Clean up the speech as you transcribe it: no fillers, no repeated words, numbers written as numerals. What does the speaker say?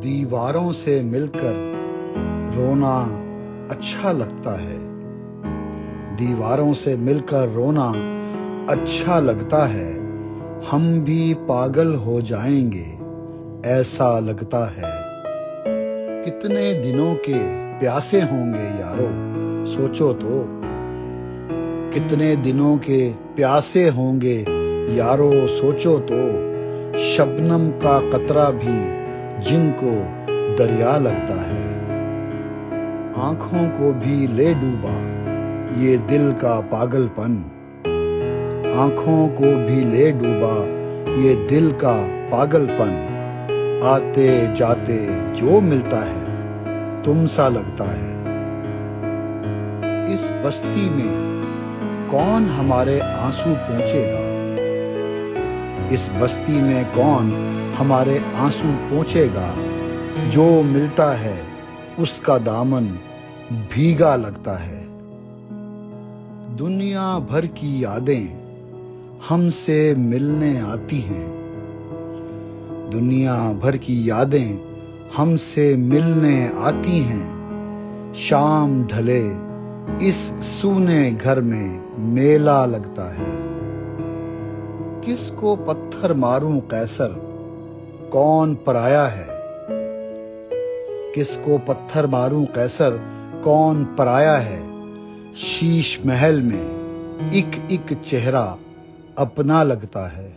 دیواروں سے مل کر رونا اچھا لگتا ہے، دیواروں سے مل کر رونا اچھا لگتا ہے، ہم بھی پاگل ہو جائیں گے ایسا لگتا ہے۔ کتنے دنوں کے پیاسے ہوں گے یارو سوچو تو، کتنے دنوں کے پیاسے ہوں گے یارو سوچو تو، شبنم کا قطرہ بھی جن کو دریا لگتا ہے۔ آنکھوں کو بھی لے ڈوبا یہ دل کا پاگل پن، آنکھوں کو بھی لے ڈوبا یہ دل کا پاگل پن، آتے جاتے جو ملتا ہے تم سا لگتا ہے۔ اس بستی میں کون ہمارے آنسو پوچھے گا، اس بستی میں کون ہمارے آنسو پوچھے گا، جو ملتا ہے اس کا دامن بھیگا لگتا ہے۔ دنیا بھر کی یادیں ہم سے ملنے آتی ہیں، دنیا بھر کی یادیں ہم سے ملنے آتی ہیں، شام ڈھلے اس سونے گھر میں میلہ لگتا ہے۔ کس کو پتھر ماروں قیصر کون پرایا ہے، کس کو پتھر ماروں قیصر کون پرایا ہے، شیش محل میں ایک ایک چہرہ اپنا لگتا ہے۔